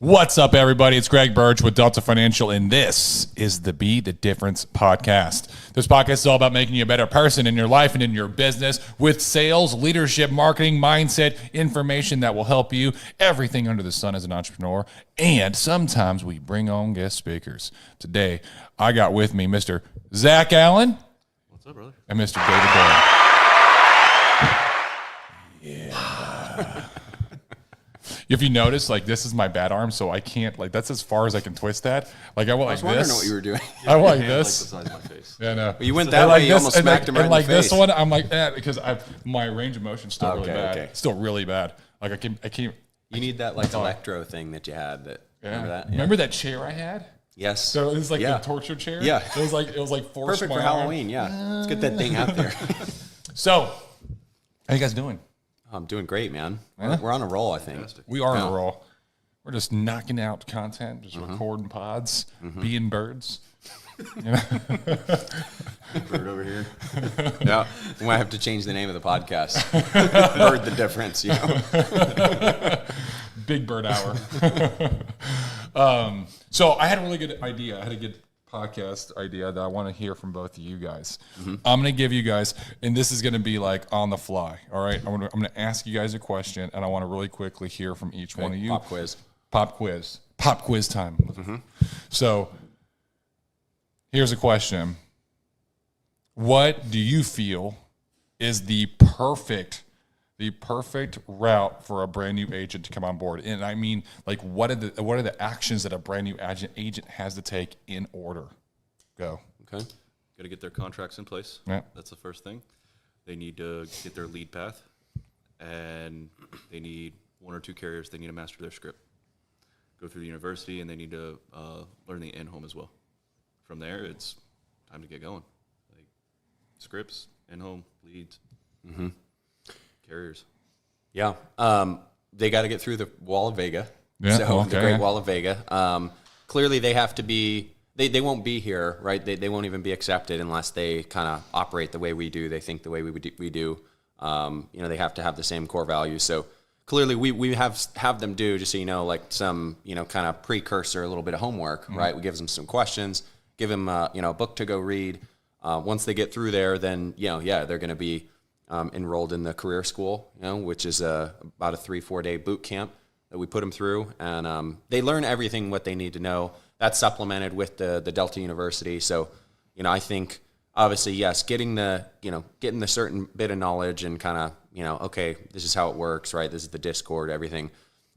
What's up, everybody? It's Greg Birch with Delta Financial, and this is the Be the Difference podcast. This podcast is all about making you a better person in your life and in your business with sales, leadership, marketing, mindset, information that will help you, everything under the sun as an entrepreneur. And sometimes we bring on guest speakers. Today, I got with me Mr. Zach Allen. What's up, brother? And Mr. David Doyle. Yeah. If you notice, like, this is my bad arm, so I can't, like, that's as far as I can twist that. Like, I went like this. I was wondering what you were doing. I went like this. Like the size of my face. Yeah, no. You went that way, you almost smacked him right in the face. And like this one, I'm like, because my range of motion's still really bad. Okay. Still really bad. Like, I can't. You need that, like, electro thing that you had. Remember that? Yeah. Remember that chair I had? Yes. So it was like the torture chair? Yeah. It was like forced perfect for Halloween, yeah. Let's get that thing out there. So, how you guys doing? I'm doing great, man. Yeah? We're on a roll, I think. Fantastic. We are on a roll. We're just knocking out content, just recording pods, being birds. You know? Bird over here. Yeah. We might have to change the name of the podcast. Bird the Difference, you know. Big Bird Hour. So I had a really good idea. I had a good podcast idea that I want to hear from both of you guys. I'm going to give you guys, and this is going to be like on the fly. All right. I'm going to ask you guys a question, and I want to really quickly hear from each one of you. Pop quiz. Pop quiz time. So here's a question. What do you feel is the perfect route for a brand new agent to come on board? And I mean, like, what are the actions that a brand new agent has to take in order? Go. Okay. Got to get their contracts in place. Yeah. That's the first thing. They need to get their lead path, and they need one or two carriers. They need to master their script. Go through the university, and they need to learn the in-home as well. From there, it's time to get going. Like scripts, in-home, leads, carriers. Yeah. They got to get through the wall of Vega. Yeah. So Okay. the Great Wall of Vega. Clearly, they have to be. They won't be here, right? They won't even be accepted unless they kind of operate the way we do. They think the way we do. They have to have the same core values. So clearly, we have them do, just so you know, like some kind of precursor, a little bit of homework, right? We give them some questions, give them a book to go read. Once they get through there, then they're going to be enrolled in the career school, which is about a 3-4 day boot camp that we put them through, and they learn everything what they need to know. That's supplemented with the Delta University. So, I think obviously, yes, getting the certain bit of knowledge and kind of, okay, this is how it works, right? This is the Discord, everything.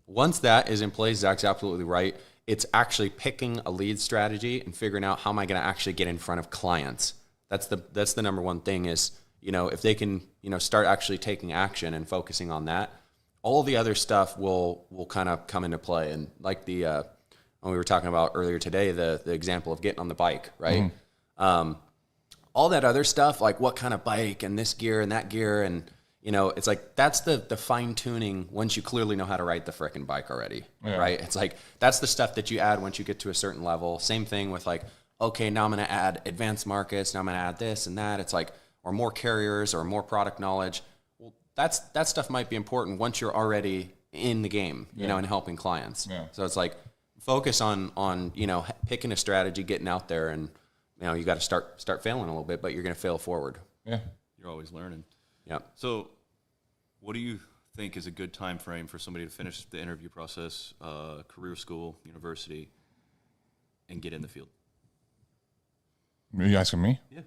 Once that is in place, Zach's absolutely right. It's actually picking a lead strategy and figuring out how am I going to actually get in front of clients. That's the number one thing is, if they can, start actually taking action and focusing on that, all the other stuff will kind of come into play. And like when we were talking about earlier today, the example of getting on the bike, right? All that other stuff, like what kind of bike and this gear and that gear, and it's like that's the fine tuning once you clearly know how to ride the frickin' bike already, right? It's like that's the stuff that you add once you get to a certain level. Same thing with like, okay, now I'm going to add advanced markets, now I'm going to add this and that. It's like, or more carriers or more product knowledge. Well, that stuff might be important once you're already in the game, and helping clients. Yeah. So it's like focus on picking a strategy, getting out there, and you got to start failing a little bit, but you're going to fail forward. Yeah. You're always learning. Yeah. So, what do you think is a good time frame for somebody to finish the interview process, career school, university, and get in the field? Are you asking me? Yeah.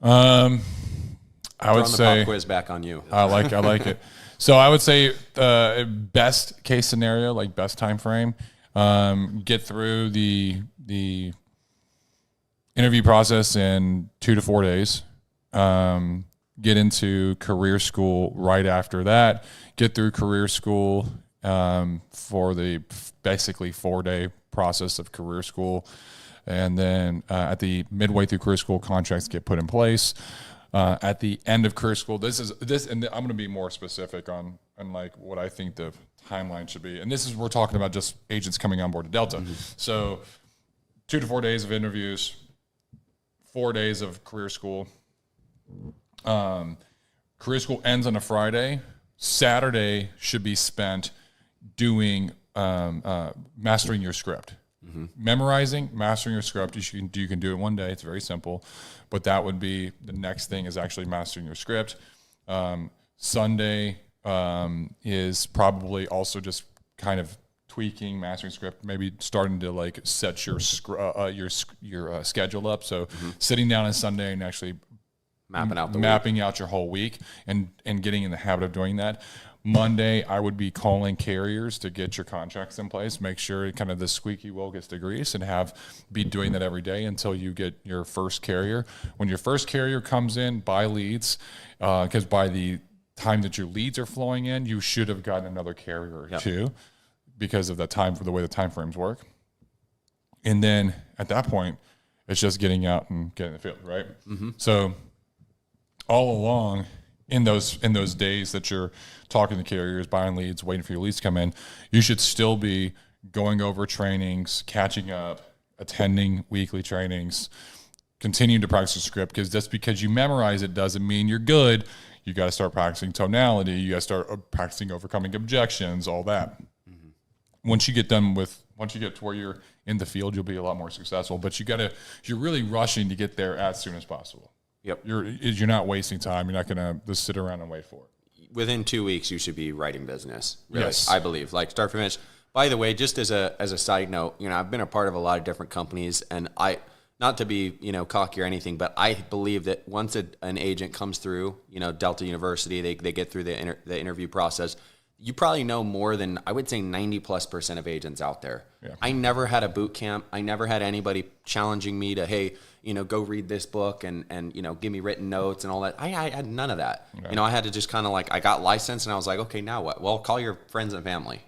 I would say the pop quiz back on you. I like it. So I would say best case scenario, like best time frame, get through the interview process in 2 to 4 days. Get into career school right after that. Get through career school for the basically 4-day process of career school. And then at the midway through career school, contracts get put in place. At the end of career school, and I'm going to be more specific on like what I think the timeline should be. And we're talking about just agents coming on board to Delta. So 2 to 4 days of interviews, 4 days of career school. Career school ends on a Friday. Saturday should be spent doing mastering your script. Memorizing, mastering your script. You can do it one day. It's very simple, but that would be the next thing is actually mastering your script. Sunday is probably also just kind of tweaking, mastering script, maybe starting to like set your schedule up. So sitting down on Sunday and actually mapping out your whole week and getting in the habit of doing that. Monday, I would be calling carriers to get your contracts in place, make sure kind of the squeaky wheel gets to grease, and be doing that every day until you get your first carrier. When your first carrier comes in, buy leads, because by the time that your leads are flowing in, you should have gotten another carrier or two because of the way the time frames work. And then at that point, it's just getting out and getting in the field, right? So all along, in those days that you're talking to carriers, buying leads, waiting for your leads to come in, you should still be going over trainings, catching up, attending weekly trainings, continuing to practice the script, because just because you memorize it doesn't mean you're good. You got to start practicing tonality. You got to start practicing overcoming objections, all that. Once you get to where you're in the field, you'll be a lot more successful. But you're really rushing to get there as soon as possible. Yep. You're not wasting time. You're not going to just sit around and wait for it. Within 2 weeks, you should be writing business. Really, yes. I believe. Like start to finish. By the way, just as a side note, I've been a part of a lot of different companies, and not to be cocky or anything, but I believe that once an agent comes through, Delta University, they get through the interview process. You probably know more than, I would say, 90+% of agents out there. Yeah. I never had a boot camp. I never had anybody challenging me to, hey, go read this book and give me written notes and all that. I had none of that. Yeah. I had to just kind of I got licensed and I was like, okay, now what? Well, call your friends and family,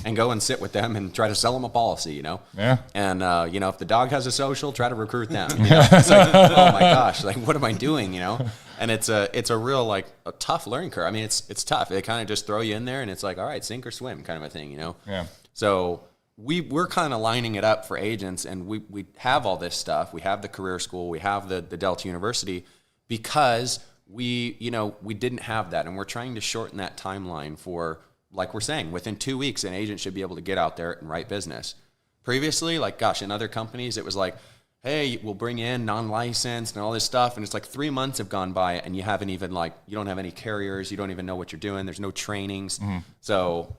and go and sit with them and try to sell them a policy, Yeah. And, if the dog has a social, try to recruit them. It's like, oh my gosh, what am I doing, And it's a real, a tough learning curve. I mean, it's tough. They kind of just throw you in there and it's like, all right, sink or swim kind of a thing, Yeah. So we're kind of lining it up for agents, and we have all this stuff. We have the career school, we have the Delta University, because we didn't have that, and we're trying to shorten that timeline for, like we're saying, within 2 weeks, an agent should be able to get out there and write business. Previously, in other companies, it was like, hey, we'll bring in non-licensed and all this stuff, and it's like 3 months have gone by, and you haven't even you don't have any carriers, you don't even know what you're doing. There's no trainings, so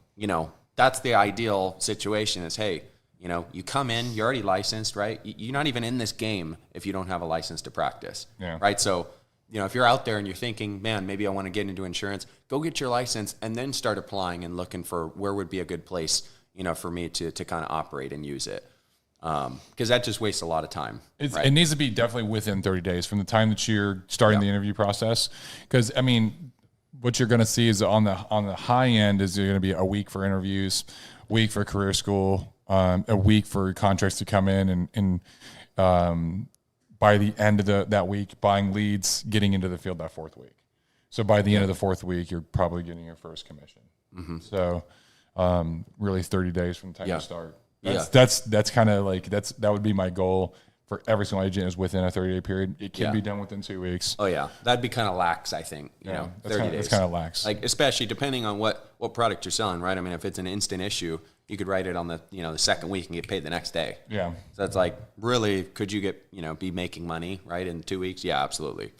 that's the ideal situation is, hey, you come in, you're already licensed, right? You're not even in this game if you don't have a license to practice, right? So, if you're out there and you're thinking, man, maybe I want to get into insurance, go get your license and then start applying and looking for where would be a good place, for me to kind of operate and use it. Because that just wastes a lot of time. Right? It needs to be definitely within 30 days from the time that you're starting the interview process. Because, what you're going to see is on the high end is you're going to be a week for interviews, week for career school, a week for contracts to come in, and by the end of that week, buying leads, getting into the field that fourth week. So by the end of the fourth week, you're probably getting your first commission. So really 30 days from the time you start. That's kind of that would be my goal for every single agent, is within a 30-day period. It can be done within 2 weeks. Oh yeah, that'd be kind of lax, I think. 30 days. It's kind of lax. Especially depending on what product you're selling, right? I mean, if it's an instant issue, you could write it on the the second week and get paid the next day. Yeah. So it's really, could you get be making money right in 2 weeks? Yeah, absolutely.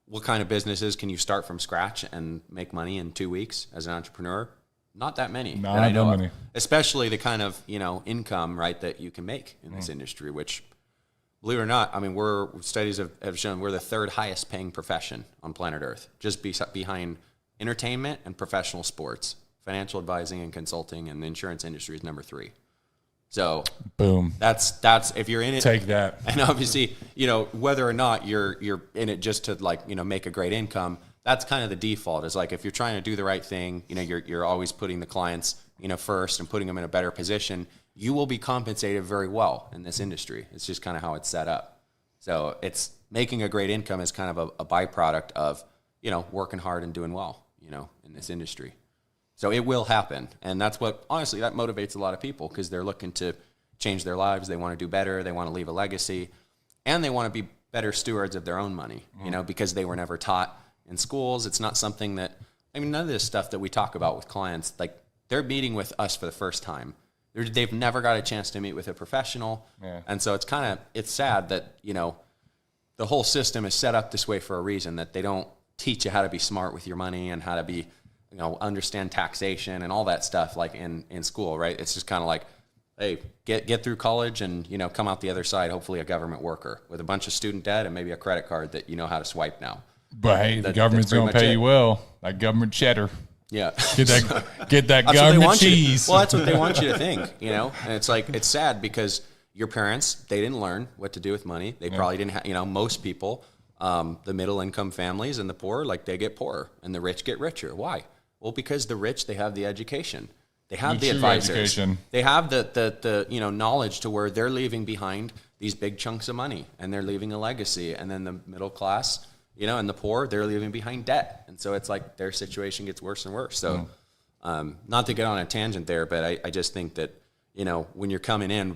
What kind of businesses can you start from scratch and make money in 2 weeks as an entrepreneur? Not that many. Not that many. Especially the kind of income, right, that you can make in this industry, which, believe it or not, I mean, studies have shown we're the third highest paying profession on planet Earth, just behind entertainment and professional sports. Financial advising and consulting and the insurance industry is number 3. So boom. That's if you're in it, take that. And obviously, whether or not you're in it just to make a great income, that's kind of the default. Is if you're trying to do the right thing, you're always putting the clients first and putting them in a better position. You will be compensated very well in this industry. It's just kind of how it's set up. So it's making a great income is kind of a byproduct of, working hard and doing well, in this industry. So it will happen. And that's what, honestly, that motivates a lot of people, because they're looking to change their lives. They want to do better. They want to leave a legacy, and they want to be better stewards of their own money, because they were never taught in schools. It's not something that, none of this stuff that we talk about with clients, they're meeting with us for the first time. They've never got a chance to meet with a professional. Yeah. And so it's sad that, you know, the whole system is set up this way for a reason, that they don't teach you how to be smart with your money and how to be, you know, understand taxation and all that stuff like in school, right? It's just kind of like, hey, get through college and, you know, come out the other side, hopefully a government worker with a bunch of student debt and maybe a credit card that you know how to swipe now. But hey, the government's going to pay you well. Like government cheddar. Yeah. Get that government cheese. Well, that's what they want you to think, you know? And it's like, it's sad because your parents, they didn't learn what to do with money. They probably didn't have, you know, most people, the middle income families and the poor, like they get poorer and the rich get richer. Why? Well, because the rich, they have the education. They have the advisors. Education. They have the you know, knowledge to where they're leaving behind these big chunks of money and they're leaving a legacy. And then the middle class, you know, and the poor, they're leaving behind debt. And so it's like their situation gets worse and worse. So not to get on a tangent there, but I just think that, you know, when you're coming in,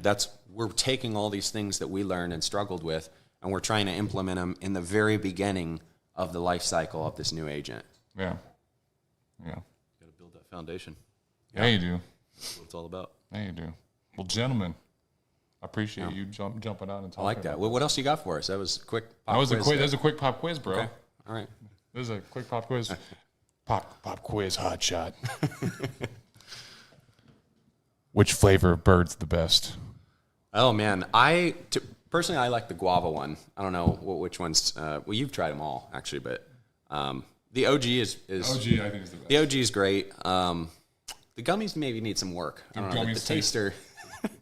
we're taking all these things that we learned and struggled with, and we're trying to implement them in the very beginning of the life cycle of this new agent. Yeah. You got to build that foundation. Yeah, you do. That's what it's all about. Yeah, you do. Well, gentlemen, I appreciate you jumping out and talking. I like that. Well, what else you got for us? That was a quick pop quiz. That was a quick pop quiz, bro. Okay. All right. This is a quick pop quiz. Pop quiz, hot shot. Which flavor of bird's the best? Oh man, personally I like the guava one. I don't know which one's. Well, you've tried them all actually, but the OG is OG. I think is the best. The OG is great. The gummies maybe need some work. I don't know. The taster.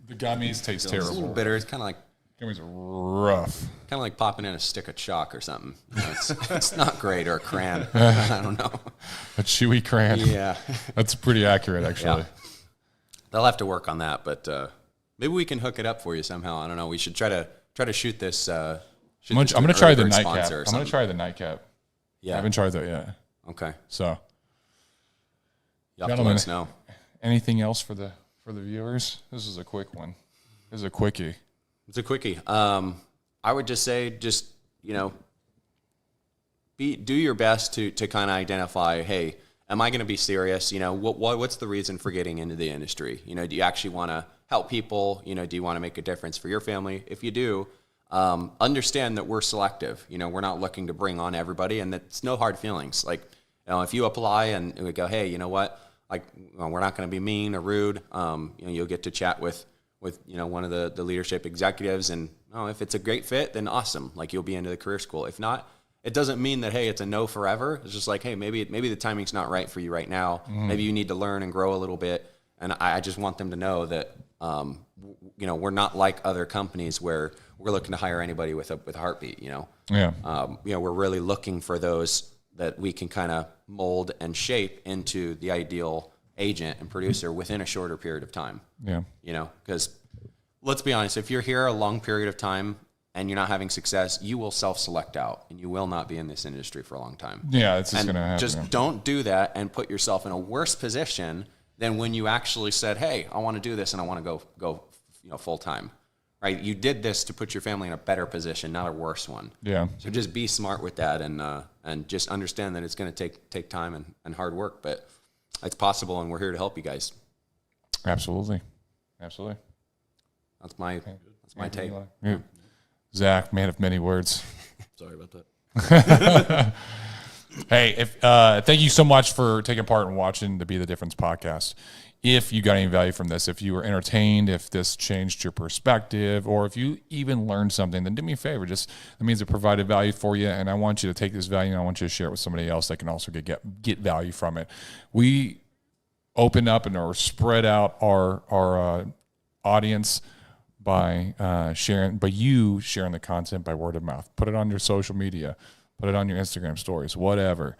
The gummies taste It's a terrible. little bitter. It's kind of like. Gummies are rough. Kind of like popping in a stick of chalk or something. You know, it's not great, or a crayon. I don't know. A chewy crayon. Yeah. That's pretty accurate, actually. Yeah. They'll have to work on that, but maybe we can hook it up for you somehow. I don't know. We should try to shoot this. I'm going to try the nightcap. I'm going to try the nightcap. Yeah. I haven't tried that yet. Okay. So, you'll have to let us know. Anything else for the viewers? This is a quick one. This is a quickie. It's a quickie. I would just say, you know, do your best to kind of identify, hey, am I going to be serious? You know, what's the reason for getting into the industry? You know, do you actually want to help people? You know, do you want to make a difference for your family? If you do, understand that we're selective. You know, we're not looking to bring on everybody, and that's no hard feelings. Like, you know, if you apply and we go, hey, you know what? Like, well, we're not going to be mean or rude. You know, you'll get to chat with you know, one of the leadership executives, and if it's a great fit, then awesome. Like, you'll be into the career school. If not, it doesn't mean that, hey, it's a no forever. It's just like, hey, maybe the timing's not right for you right now. Maybe you need to learn and grow a little bit. And I just want them to know that, you know, we're not like other companies where we're looking to hire anybody with a heartbeat, you know? Yeah. You know, we're really looking for those that we can kind of mold and shape into the ideal agent and producer within a shorter period of time. Yeah. You know, because let's be honest, if you're here a long period of time and you're not having success, you will self-select out and you will not be in this industry for a long time. Yeah, it's just going to happen. Just don't do that and put yourself in a worse position than when you actually said, hey, I want to do this and I want to go you know, full time. Right? You did this to put your family in a better position, not a worse one. Yeah. So just be smart with that and just understand that it's going to take time and hard work, but it's possible, and we're here to help you guys. Absolutely. That's my take. Yeah. Zach, man of many words. Sorry about that. Hey, thank you so much for taking part in watching the Be the Difference podcast. If you got any value from this, if you were entertained, if this changed your perspective, or if you even learned something, then do me a favor. That means it provided value for you, and I want you to take this value and I want you to share it with somebody else that can also get value from it. We open up and or spread out our audience by you sharing the content by word of mouth. Put it on your social media, put it on your Instagram stories, whatever.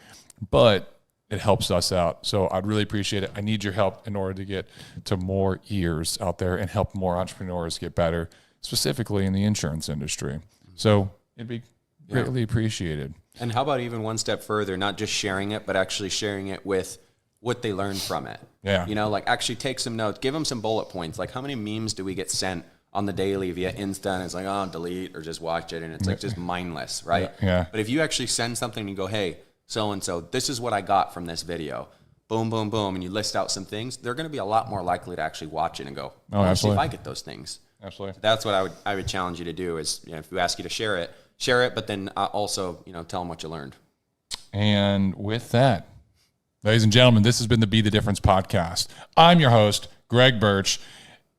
But it helps us out. So I'd really appreciate it. I need your help in order to get to more ears out there and help more entrepreneurs get better, specifically in the insurance industry. So it'd be greatly appreciated. And how about even one step further, not just sharing it, but actually sharing it with what they learned from it. Yeah. You know, like actually take some notes, give them some bullet points. Like, how many memes do we get sent on the daily via Insta, and it's like, oh, delete or just watch it, and it's like just mindless, right? Yeah. But if you actually send something and you go, hey, so-and-so, this is what I got from this video. boom, boom, boom, and you list out some things, they're going to be a lot more likely to actually watch it and go, Oh, let's see if absolutely. I get those things. Absolutely. That's what I would challenge you to do is, if we ask you to share it, but then also, tell them what you learned. And with that, ladies and gentlemen, this has been the Be the Difference podcast. I'm your host, Greg Birch.